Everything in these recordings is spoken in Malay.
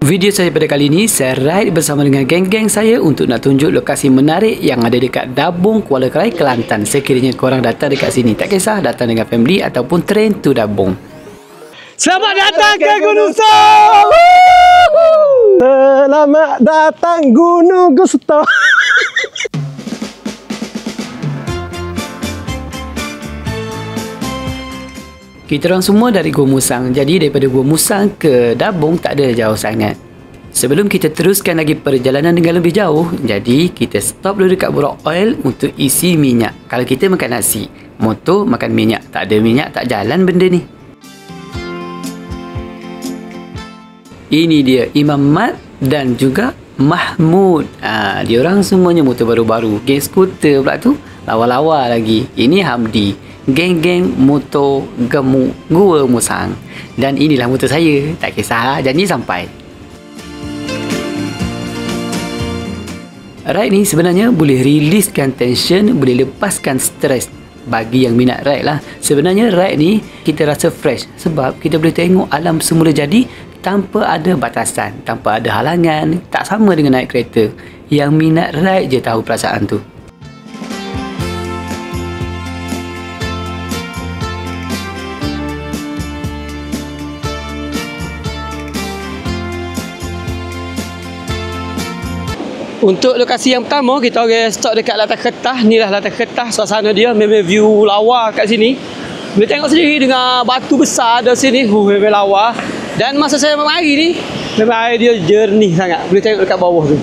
Video saya pada kali ini, saya ride bersama dengan geng-geng saya untuk nak tunjuk lokasi menarik yang ada dekat Dabung, Kuala Krai, Kelantan. Sekiranya korang datang dekat sini, tak kisah datang dengan family ataupun train to Dabung. Selamat datang ke Gunung Gusto. Selamat datang Gunung Gusto. Kita orang semua dari Gua Musang. Jadi daripada Gua Musang ke Dabung tak ada jauh sangat. Sebelum kita teruskan lagi perjalanan dengan lebih jauh, jadi kita stop dulu dekat Borak Oil untuk isi minyak. Kalau kita makan nasi, motor makan minyak. Tak ada minyak tak jalan benda ni. Ini dia Imam Mat dan juga Mahmud. Dia orang semuanya motor baru-baru. Geng skuter pula tu lawa-lawa lagi. Ini Hamdi, geng-geng motor gemuk Gua Musang. Dan inilah motor saya. Tak kisah, janji sampai. Ride ni sebenarnya boleh riliskan tension, boleh lepaskan stres bagi yang minat ride lah. Sebenarnya ride ni kita rasa fresh sebab kita boleh tengok alam semula jadi tanpa ada batasan, tanpa ada halangan. Tak sama dengan naik kereta. Yang minat ride je tahu perasaan tu. Untuk lokasi yang pertama, kita orang stop dekat Latar Kertas. Inilah Latar Kertas, suasana dia memang view lawa kat sini. Boleh tengok sendiri dengan batu besar ada sini. Memang lawa. Dan masa saya mari ni, memang air dia jernih sangat. Boleh tengok dekat bawah tu.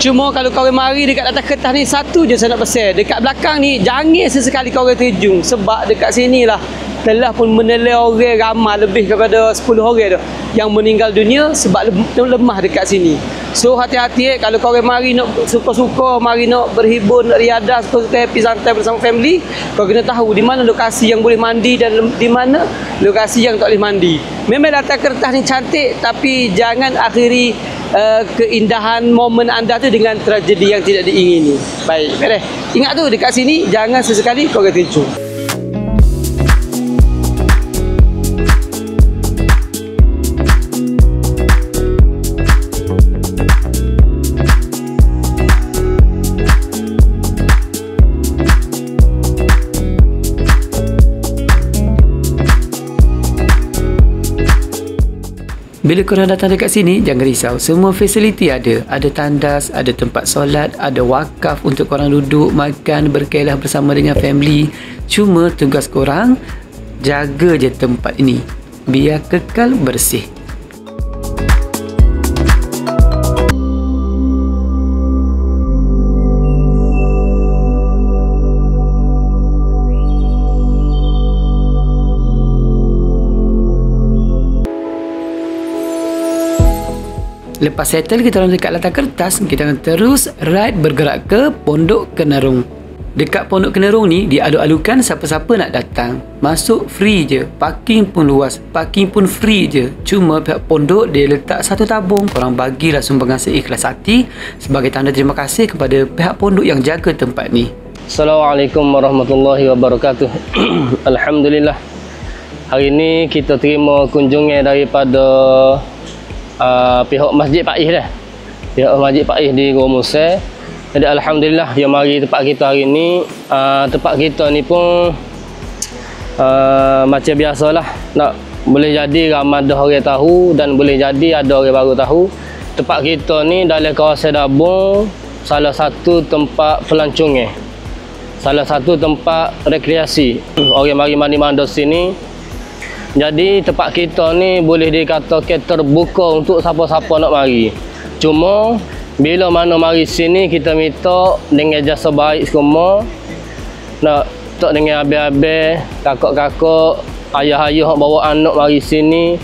Cuma kalau korang mari dekat Latar Kertas ni, satu je saya nak pesan. Dekat belakang ni, jangan sesekali korang terjun. Sebab dekat sini lah telah pun menelan orang ramai lebih daripada 10 orang tu yang meninggal dunia sebab lemah dekat sini. So hati-hati kalau korang mari nak suka-suka, mari nak berhibur, nak riadah, suka-suka happy santai bersama family, kau kena tahu di mana lokasi yang boleh mandi dan di mana lokasi yang tak boleh mandi. Memang Latar Kertas ni cantik, tapi jangan akhiri keindahan momen anda tu dengan tragedi yang tidak diingini. Baik, ingat tu dekat sini jangan sesekali kau terjun. Bila korang datang dekat sini, jangan risau. Semua fasiliti ada. Ada tandas, ada tempat solat, ada wakaf untuk korang duduk, makan, berkelah bersama dengan family. Cuma tugas korang, jaga je tempat ini. Biar kekal bersih. Lepas settle kita orang dekat Latar Kertas, kita akan terus ride bergerak ke Pondok Kenarung. Dekat Pondok Kenarung ni, dialu-alukan siapa-siapa nak datang. Masuk free je, parking pun luas, parking pun free je. Cuma pihak pondok dia letak satu tabung. Korang bagilah sumbangan seikhlas hati sebagai tanda terima kasih kepada pihak pondok yang jaga tempat ni. Assalamualaikum warahmatullahi wabarakatuh. Alhamdulillah. Hari ni kita terima kunjungan daripada pihak Masjid Pak Is dah. Pihak Masjid Pak Is di Gua Musang. Jadi alhamdulillah dia mari tempat kita hari ni. Tempat kita ni pun macam biasalah. Boleh jadi ramai dah orang tahu dan boleh jadi ada orang baru tahu. Tempat kita ni dalam kawasan Dabung, salah satu tempat pelancongan. Salah satu tempat rekreasi. Orang mari mandi-mandi sini. Jadi tempat kita ni boleh dikatakan terbuka untuk siapa-siapa nak mari. Cuma bila mana mari sini kita minta dengan jasa baik semua. Nak tak dengan abang-abang, kakak-kakak, ayah-ayah bawa anak mari sini.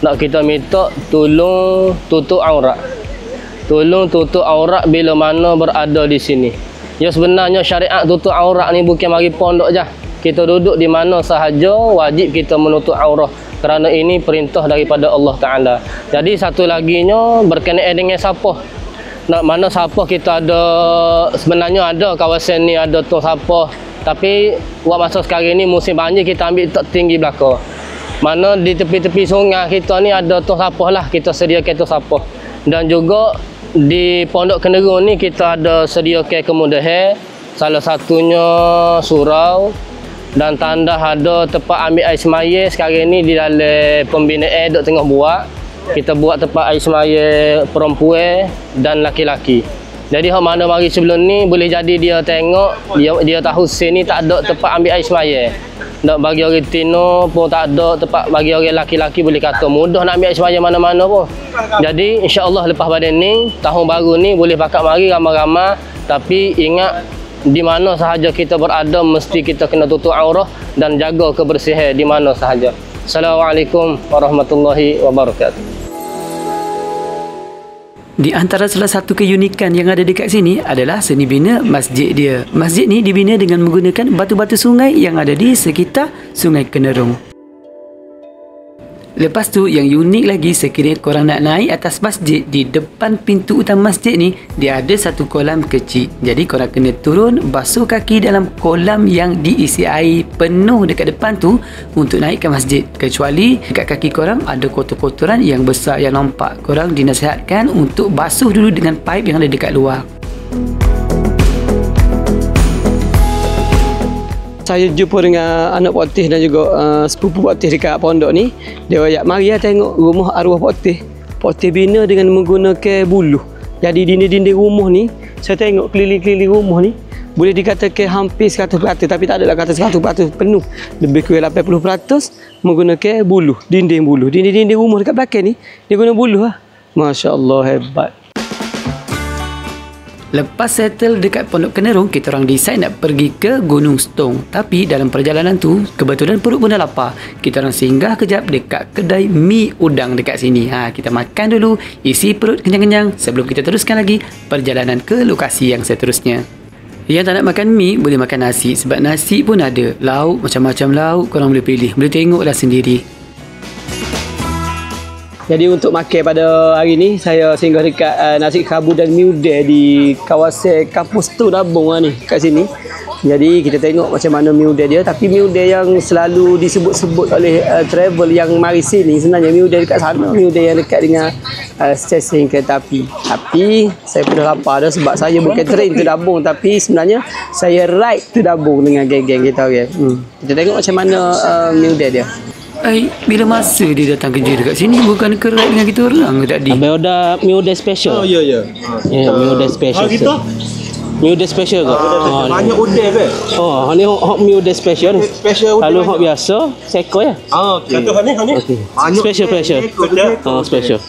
Nak kita minta tolong tutup aurat. Tolong tutup aurat bila mana berada di sini. Ya sebenarnya syariat tutup aurat ni bukan mari pondok je. Kita duduk di mana sahaja wajib kita menutup aurat kerana ini perintah daripada Allah Taala. Jadi satu laginya berkenaan dengan siapa. Nak mana siapa kita ada, sebenarnya ada kawasan ni ada tong siapa, tapi buat masa sekarang ni musim banjir kita ambil tak tinggi belakang. Mana di tepi-tepi sungai kita ni ada tong sampah lah, kita sediakan tong sampah. Dan juga di Pondok Kenerung ni kita ada sediakan kemudahan, salah satunya surau dan tandas, ada tempat ambil air semaya. Sekarang ni di dalam pembinaan duk tengah buat. Kita buat tempat air semaya perempuan dan laki-laki. Jadi hak mana mari sebelum ni boleh jadi dia tengok, dia tahu sini tak ada tempat ambil air semaya. Nak bagi orang Tino pun tak ada tempat, bagi orang laki-laki boleh kata mudah nak ambil air semaya mana-mana pun. Jadi insya-Allah lepas pada ni, tahun baru ni boleh pakat mari ramai-ramai, tapi ingat di mana sahaja kita berada mesti kita kena tutup aurat dan jaga kebersihan di mana sahaja. Assalamualaikum warahmatullahi wabarakatuh. Di antara salah satu keunikan yang ada dekat sini adalah seni bina masjid dia. Masjid ni dibina dengan menggunakan batu-batu sungai yang ada di sekitar Sungai Kenerung. Lepas tu yang unik lagi, sekiranya korang nak naik atas masjid, di depan pintu utama masjid ni dia ada satu kolam kecil. Jadi korang kena turun basuh kaki dalam kolam yang diisi air penuh dekat depan tu untuk naik ke masjid. Kecuali dekat kaki korang ada kotor-kotoran yang besar yang nampak, korang dinasihatkan untuk basuh dulu dengan paip yang ada dekat luar. Saya jumpa dengan anak Pak Tih dan juga sepupu Pak Tih dekat pondok ni. Dia ayat mari tengok rumah arwah Pak Tih. Pak Tih bina dengan menggunakan buluh. Jadi dinding-dinding rumah ni, saya tengok keliling-keliling rumah ni, boleh dikatakan hampir 100%, tapi tak adalah kata 100% penuh. Lebih kurang 80% menggunakan buluh, dinding buluh. Dinding-dinding rumah dekat belakang ni, dia guna buluh lah. Masya Allah, hebat. Lepas settle dekat Pondok Kenerung, kita orang decide nak pergi ke Gunung Stong. Tapi dalam perjalanan tu, kebetulan perut pun dah lapar. Kita orang singgah kejap dekat kedai mi udang dekat sini. Kita makan dulu, isi perut kenyang-kenyang sebelum kita teruskan lagi perjalanan ke lokasi yang seterusnya. Yang tak nak makan mi, boleh makan nasi. Sebab nasi pun ada. Lauk, macam-macam lauk, korang boleh pilih. Boleh tengoklah sendiri. Jadi untuk makan pada hari ni, saya singgah dekat nasi kerabu dan mi udang di kawasan kampus tu Dabung ni, kat sini. Jadi kita tengok macam mana mi udang dia. Tapi mi udang yang selalu disebut-sebut oleh travel yang mari sini, sebenarnya mi udang dekat sana, mi udang yang dekat dengan stesen kereta api. Tapi saya pun dah lapar dah sebab saya bukan train tu Dabung, tapi sebenarnya saya ride tu Dabung dengan geng-geng kita orang. Kita tengok macam mana mi udang dia. Bila masa dia datang kerja dekat sini, bukan kerat dengan kita orang ke tadi? Abang order mi udang special. Oh ya. Ya, mi udang special. Kita mi udang special ke? banyak udang ke? Oh, ni hot mi udang special. Special udang. Kalau hot biasa, seko ya. Okey. Kata ni. Okey. Special. Special.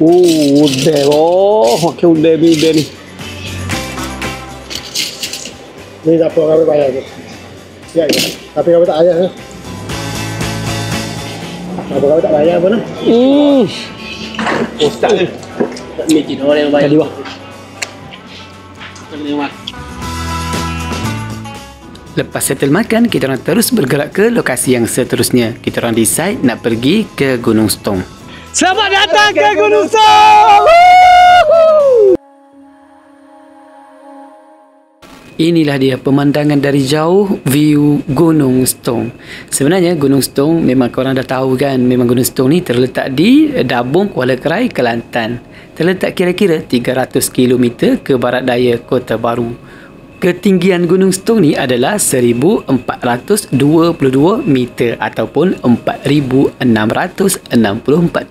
Udang. Makan udang mi udang ni. Ni tak apa kami bayar tu. Ya. Tapi kami tak bayar. Apa kami tak bayar pun lah. Ustaz ni. Tak mikir orang yang bayar. Tadi wah. Lepas settle makan, kita orang terus bergerak ke lokasi yang seterusnya. Kita orang decide nak pergi ke Gunung Stong. Selamat datang ke Gunung Stong! Inilah dia pemandangan dari jauh, view Gunung Stong. Sebenarnya Gunung Stong memang korang dah tahu kan, memang Gunung Stong ni terletak di Dabung, Kuala Kerai, Kelantan. Terletak kira-kira 300 km ke barat daya Kota Baru. Ketinggian Gunung Stong ni adalah 1422 meter ataupun 4664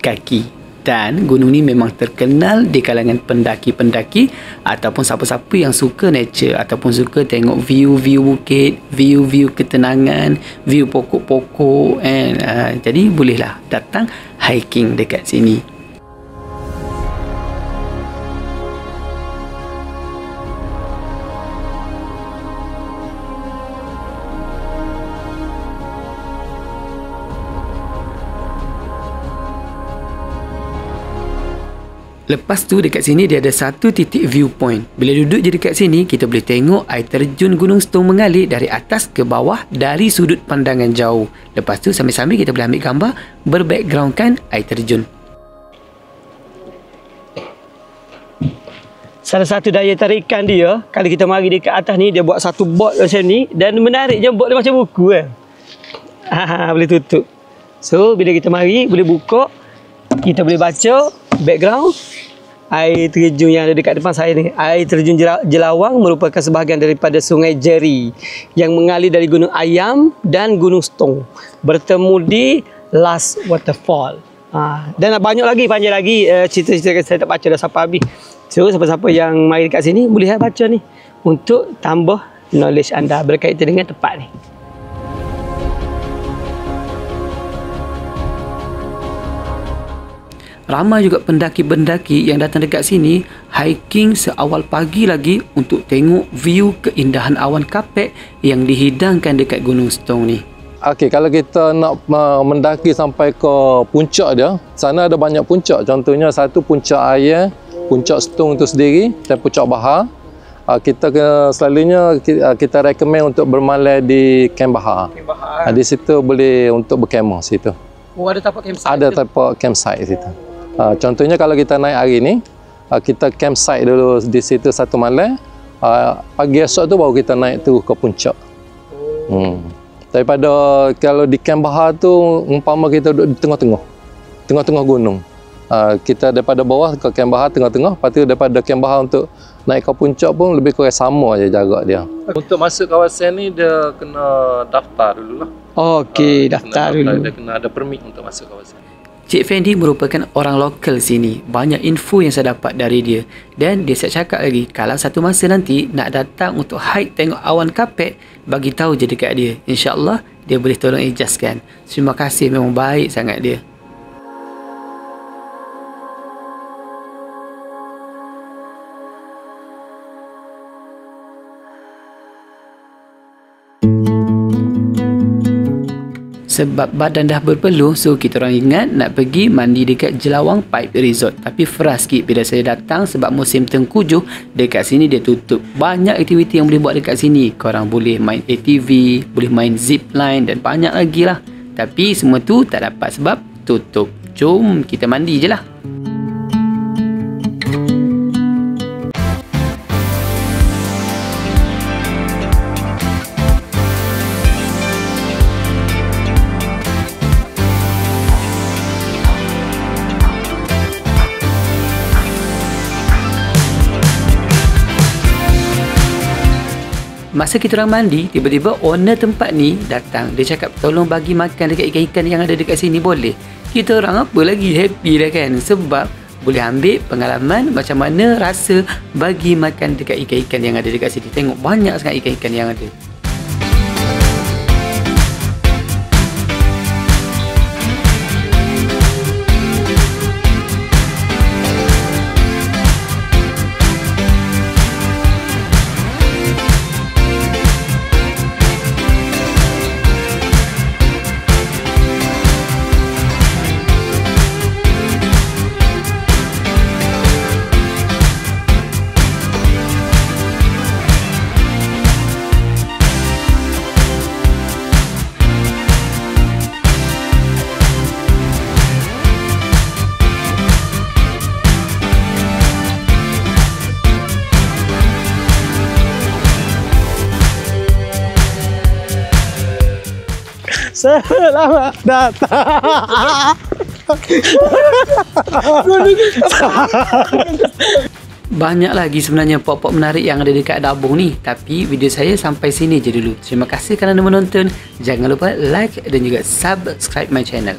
kaki. Dan gunung ni memang terkenal di kalangan pendaki-pendaki ataupun siapa-siapa yang suka nature ataupun suka tengok view-view bukit, view-view ketenangan, view pokok-pokok. Jadi bolehlah datang hiking dekat sini. Lepas tu dekat sini dia ada satu titik viewpoint. Bila duduk je dekat sini, kita boleh tengok air terjun Gunung Setong mengalir dari atas ke bawah dari sudut pandangan jauh. Lepas tu sambil-sambil kita boleh ambil gambar berbackgroundkan air terjun. Salah satu daya tarikan dia, kalau kita mari dekat atas ni, dia buat satu board macam ni. Dan menarik je, board dia macam buku kan. Boleh tutup. So, bila kita mari, boleh buka. Kita boleh baca background air terjun yang ada dekat depan saya ni. Air terjun Jelawang merupakan sebahagian daripada Sungai Jeri yang mengalir dari Gunung Ayam dan Gunung Setong, bertemu di Last Waterfall. Dan banyak lagi, panjang lagi cerita-cerita saya tak baca dah sampai habis. So siapa-siapa yang mari dekat sini boleh baca ni untuk tambah knowledge anda berkaitan dengan tempat ni. Ramai juga pendaki-pendaki yang datang dekat sini hiking seawal pagi lagi untuk tengok view keindahan awan kapek yang dihidangkan dekat Gunung Setong ni. Okey, kalau kita nak mendaki sampai ke puncak dia, sana ada banyak puncak. Contohnya satu puncak air, puncak Setong itu sendiri dan puncak Bahar. Kita selalunya kita recommend untuk bermalam di Kem Bahar. Di situ boleh untuk berkemah situ. Oh, ada tapak campsite? Ada tapak campsite di situ. Contohnya kalau kita naik hari ni, kita campsite dulu di situ satu malam. Pagi esok tu baru kita naik tu ke puncak. Daripada kalau di Kem Bahar tu umpama kita duduk di tengah-tengah gunung. Kita daripada bawah ke Kem Bahar tengah-tengah, lepas tu daripada Kem Bahar untuk naik ke puncak pun lebih kurang sama je jarak dia. Untuk masuk kawasan ni dia kena daftar dululah. Okey, daftar dulu. Dia kena ada permit untuk masuk kawasan. Cik Fendi merupakan orang lokal sini. Banyak info yang saya dapat dari dia. Dan dia siap cakap lagi, kalau satu masa nanti nak datang untuk hike tengok awan kapek, bagi tahu je dekat dia. InsyaAllah dia boleh tolong ejaskan. Terima kasih, memang baik sangat dia. Sebab badan dah berpeluh, so kita orang ingat nak pergi mandi dekat Jelawang Pipe Resort. Tapi frust sikit bila saya datang sebab musim tengkujuh, dekat sini dia tutup. Banyak aktiviti yang boleh buat dekat sini. Korang boleh main ATV, boleh main zip line dan banyak lagi lah. Tapi semua tu tak dapat sebab tutup. Jom kita mandi je lah. Masa kita orang mandi, tiba-tiba owner tempat ni datang. Dia cakap, tolong bagi makan dekat ikan-ikan yang ada dekat sini boleh? Kita orang apa lagi happy dah kan? Sebab boleh ambil pengalaman macam mana rasa bagi makan dekat ikan-ikan yang ada dekat sini. Tengok banyak sangat ikan-ikan yang ada. Selamat datang. Banyak lagi sebenarnya pop-pop menarik yang ada dekat Dabung ni. Tapi video saya sampai sini je dulu. Terima kasih kerana menonton. Jangan lupa like dan juga subscribe my channel.